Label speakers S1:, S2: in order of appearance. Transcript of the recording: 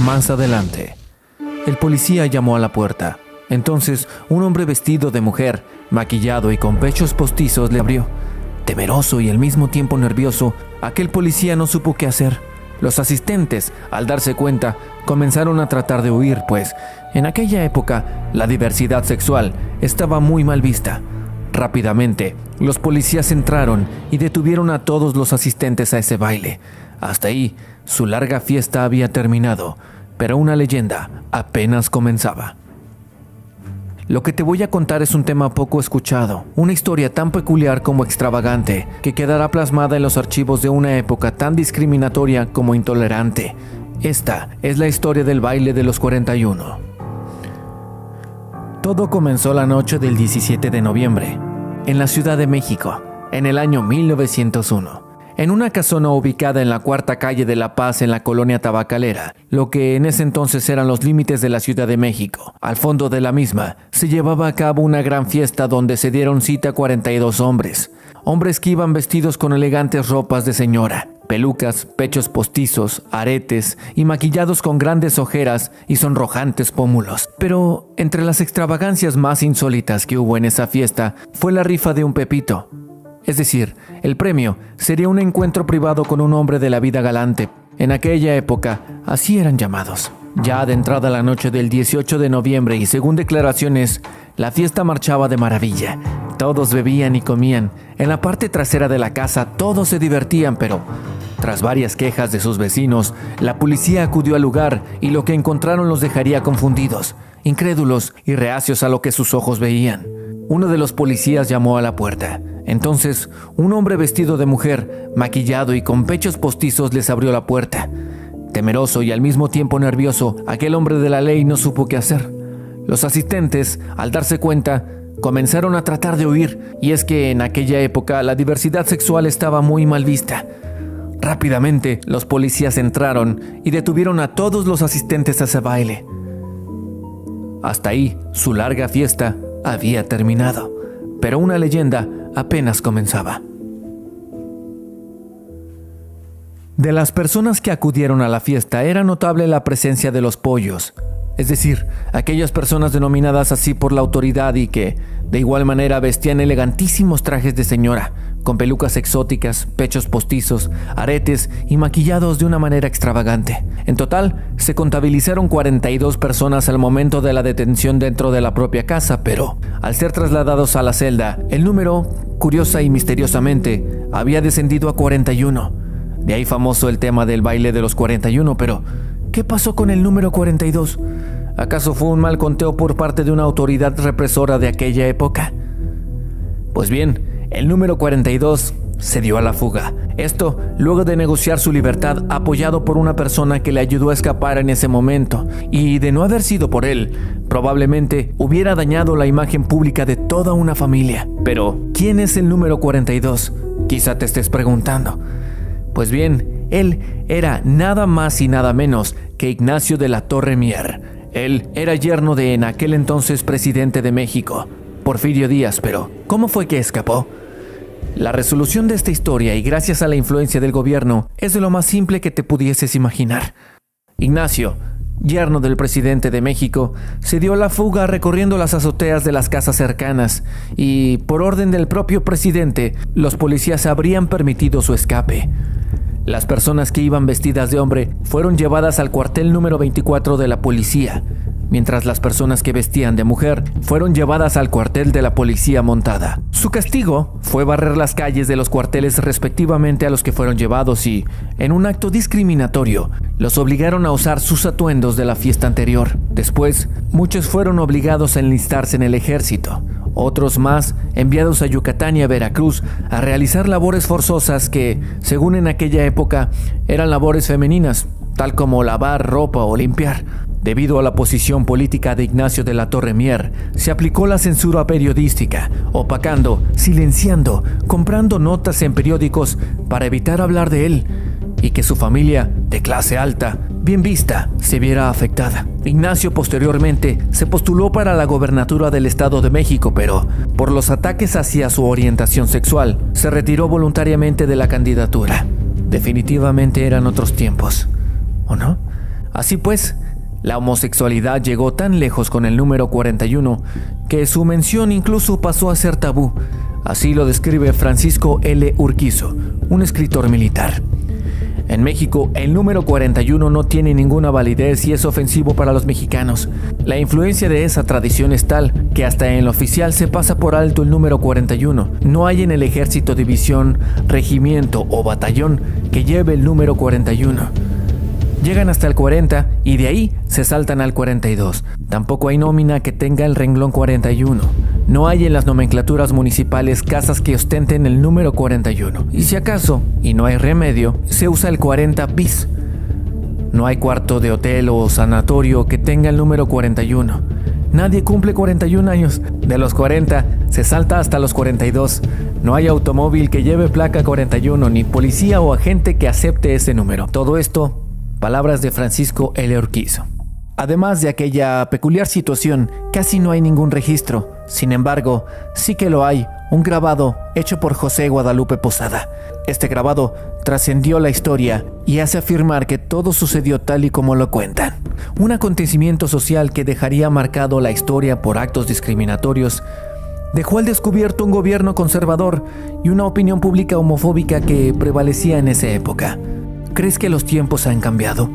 S1: Más adelante, el policía llamó a la puerta. Entonces, un hombre vestido de mujer, maquillado y con pechos postizos le abrió. Temeroso y al mismo tiempo nervioso, aquel policía no supo qué hacer. Los asistentes, al darse cuenta, comenzaron a tratar de huir, pues en aquella época la diversidad sexual estaba muy mal vista. Rápidamente, los policías entraron y detuvieron a todos los asistentes a ese baile. Hasta ahí, su larga fiesta había terminado, pero una leyenda apenas comenzaba. Lo que te voy a contar es un tema poco escuchado, una historia tan peculiar como extravagante, que quedará plasmada en los archivos de una época tan discriminatoria como intolerante. Esta es la historia del baile de los 41. Todo comenzó la noche del 17 de noviembre, en la Ciudad de México, en el año 1901. En una casona ubicada en la Cuarta Calle de La Paz en la colonia tabacalera, lo que en ese entonces eran los límites de la Ciudad de México. Al fondo de la misma se llevaba a cabo una gran fiesta donde se dieron cita 42 hombres. Hombres que iban vestidos con elegantes ropas de señora, pelucas, pechos postizos, aretes y maquillados con grandes ojeras y sonrojantes pómulos. Pero entre las extravagancias más insólitas que hubo en esa fiesta fue la rifa de un pepito. Es decir, el premio sería un encuentro privado con un hombre de la vida galante. En aquella época, así eran llamados. Ya adentrada la noche del 18 de noviembre y según declaraciones, la fiesta marchaba de maravilla. Todos bebían y comían. En la parte trasera de la casa todos se divertían, pero tras varias quejas de sus vecinos, la policía acudió al lugar y lo que encontraron los dejaría confundidos, incrédulos y reacios a lo que sus ojos veían. Uno de los policías llamó a la puerta. Entonces, un hombre vestido de mujer, maquillado y con pechos postizos les abrió la puerta. Temeroso y al mismo tiempo nervioso, aquel hombre de la ley no supo qué hacer. Los asistentes, al darse cuenta, comenzaron a tratar de huir, y es que en aquella época la diversidad sexual estaba muy mal vista. Rápidamente, los policías entraron y detuvieron a todos los asistentes a ese baile. Hasta ahí, su larga fiesta había terminado, pero una leyenda apenas comenzaba. De las personas que acudieron a la fiesta era notable la presencia de los pollos, es decir, aquellas personas denominadas así por la autoridad y que, de igual manera, vestían elegantísimos trajes de señora, con pelucas exóticas, pechos postizos, aretes y maquillados de una manera extravagante. En total, se contabilizaron 42 personas al momento de la detención dentro de la propia casa, pero al ser trasladados a la celda, el número, curiosa y misteriosamente, había descendido a 41. De ahí famoso el tema del baile de los 41, pero ¿qué pasó con el número 42? ¿Acaso fue un mal conteo por parte de una autoridad represora de aquella época? Pues bien, el número 42 se dio a la fuga. Esto luego de negociar su libertad apoyado por una persona que le ayudó a escapar en ese momento, y de no haber sido por él, probablemente hubiera dañado la imagen pública de toda una familia. Pero, ¿quién es el número 42? Quizá te estés preguntando. Pues bien, él era nada más y nada menos que Ignacio de la Torre Mier. Él era yerno de en aquel entonces presidente de México, Porfirio Díaz, pero ¿cómo fue que escapó? La resolución de esta historia, y gracias a la influencia del gobierno, es de lo más simple que te pudieses imaginar. Ignacio, yerno del presidente de México, se dio a la fuga recorriendo las azoteas de las casas cercanas y, por orden del propio presidente, los policías habrían permitido su escape. Las personas que iban vestidas de hombre fueron llevadas al cuartel número 24 de la policía, mientras las personas que vestían de mujer fueron llevadas al cuartel de la policía montada. Su castigo fue barrer las calles de los cuarteles respectivamente a los que fueron llevados y, en un acto discriminatorio, los obligaron a usar sus atuendos de la fiesta anterior. Después, muchos fueron obligados a enlistarse en el ejército. Otros más enviados a Yucatán y a Veracruz a realizar labores forzosas que, según en aquella época, eran labores femeninas, tal como lavar ropa o limpiar. Debido a la posición política de Ignacio de la Torre Mier, se aplicó la censura periodística, opacando, silenciando, comprando notas en periódicos para evitar hablar de él y que su familia, de clase alta, bien vista, se viera afectada. Ignacio posteriormente se postuló para la gobernatura del Estado de México, pero por los ataques hacia su orientación sexual, se retiró voluntariamente de la candidatura. Definitivamente eran otros tiempos, ¿o no? Así pues, la homosexualidad llegó tan lejos con el número 41 que su mención incluso pasó a ser tabú. Así lo describe Francisco L. Urquizo, un escritor militar. En México, el número 41 no tiene ninguna validez y es ofensivo para los mexicanos. La influencia de esa tradición es tal que hasta en lo oficial se pasa por alto el número 41. No hay en el ejército división, regimiento o batallón que lleve el número 41. Llegan hasta el 40 y de ahí se saltan al 42. Tampoco hay nómina que tenga el renglón 41. No hay en las nomenclaturas municipales casas que ostenten el número 41. Y si acaso, y no hay remedio, se usa el 40 bis. No hay cuarto de hotel o sanatorio que tenga el número 41. Nadie cumple 41 años. De los 40 se salta hasta los 42. No hay automóvil que lleve placa 41, ni policía o agente que acepte ese número. Todo esto, palabras de Francisco L. Urquizo. Además de aquella peculiar situación, casi no hay ningún registro. Sin embargo, sí que lo hay, un grabado hecho por José Guadalupe Posada. Este grabado trascendió la historia y hace afirmar que todo sucedió tal y como lo cuentan. Un acontecimiento social que dejaría marcado la historia por actos discriminatorios, dejó al descubierto un gobierno conservador y una opinión pública homofóbica que prevalecía en esa época. ¿Crees que los tiempos han cambiado?